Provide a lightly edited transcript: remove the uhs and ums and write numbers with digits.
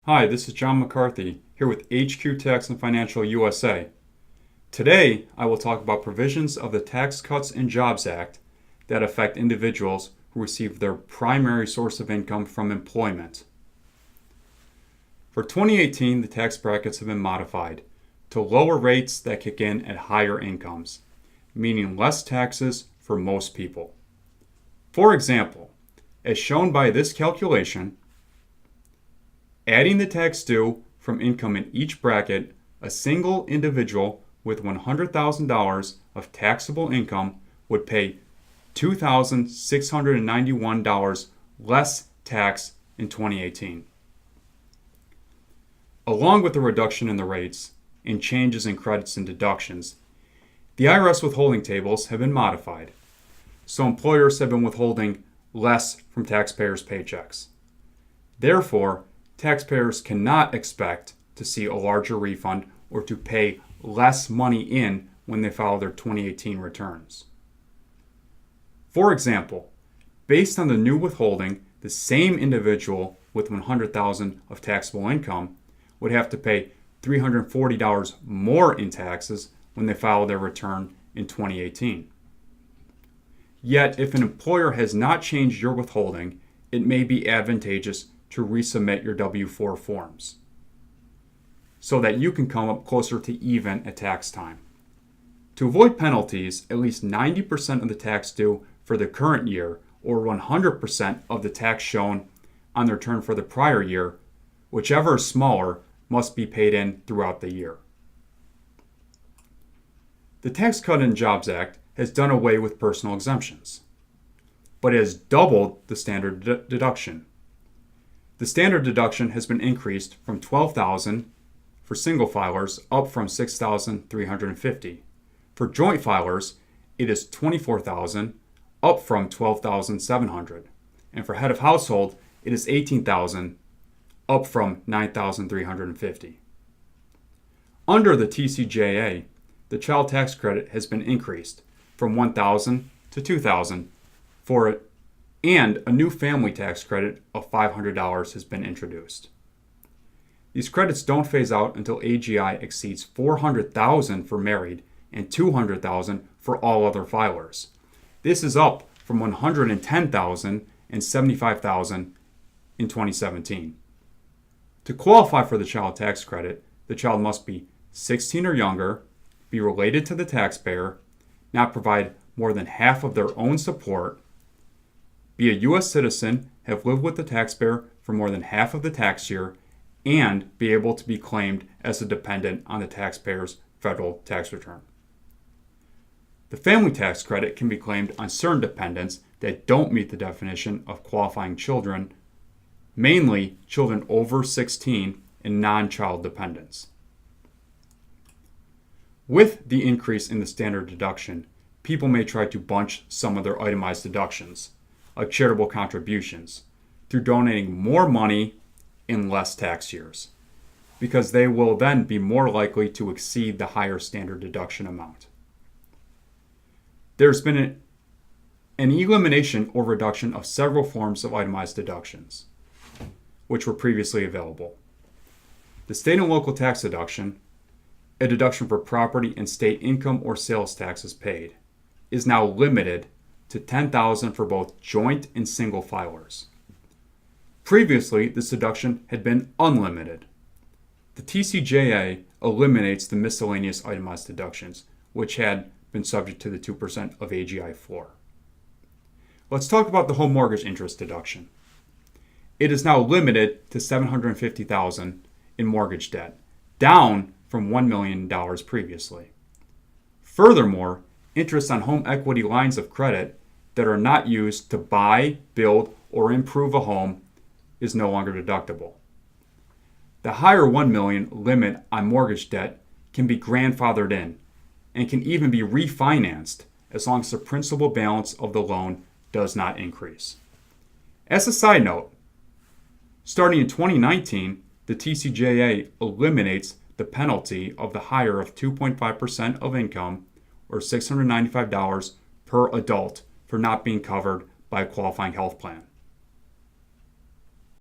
Hi, this is John McCarthy, here with HQ Tax and Financial USA. Today, I will talk about provisions of the Tax Cuts and Jobs Act that affect individuals who receive their primary source of income from employment. For 2018, the tax brackets have been modified to lower rates that kick in at higher incomes, meaning less taxes for most people. For example, as shown by this calculation, adding the tax due from income in each bracket, a single individual with $100,000 of taxable income would pay $2,691 less tax in 2018. Along with the reduction in the rates and changes in credits and deductions, the IRS withholding tables have been modified, so employers have been withholding less from taxpayers' paychecks. Therefore, taxpayers cannot expect to see a larger refund or to pay less money in when they file their 2018 returns. For example, based on the new withholding, the same individual with $100,000 of taxable income would have to pay $340 more in taxes when they file their return in 2018. Yet, if an employer has not changed your withholding, it may be advantageous to resubmit your W-4 forms so that you can come up closer to even at tax time. To avoid penalties, at least 90% of the tax due for the current year or 100% of the tax shown on the return for the prior year, whichever is smaller, must be paid in throughout the year. The Tax Cut and Jobs Act has done away with personal exemptions, but it has doubled the standard deduction. The standard deduction has been increased from $12,000 for single filers up from $6,350. For joint filers, it is $24,000 up from $12,700. And for head of household, it is $18,000 up from $9,350. Under the TCJA, the child tax credit has been increased from $1,000 to $2,000 for it, and a new family tax credit of $500 has been introduced. These credits don't phase out until AGI exceeds $400,000 for married and $200,000 for all other filers. This is up from $110,000 and $75,000 in 2017. To qualify for the child tax credit, the child must be 16 or younger, be related to the taxpayer, not provide more than half of their own support, be a U.S. citizen, have lived with the taxpayer for more than half of the tax year, and be able to be claimed as a dependent on the taxpayer's federal tax return. The family tax credit can be claimed on certain dependents that don't meet the definition of qualifying children, mainly children over 16 and non-child dependents. With the increase in the standard deduction, people may try to bunch some of their itemized deductions, like charitable contributions, through donating more money in less tax years, because they will then be more likely to exceed the higher standard deduction amount. There's been an elimination or reduction of several forms of itemized deductions, which were previously available. The state and local tax deduction, a deduction for property and state income or sales taxes paid, is now limited to $10,000 for both joint and single filers. Previously, this deduction had been unlimited. The TCJA eliminates the miscellaneous itemized deductions, which had been subject to the 2% of AGI floor. Let's talk about the home mortgage interest deduction. It is now limited to $750,000 in mortgage debt, down from $1 million previously. Furthermore, interest on home equity lines of credit that are not used to buy, build, or improve a home is no longer deductible. The higher $1 million limit on mortgage debt can be grandfathered in and can even be refinanced as long as the principal balance of the loan does not increase. As a side note, starting in 2019, the TCJA eliminates the penalty of the higher of 2.5% of income, or $695 per adult, for not being covered by a qualifying health plan.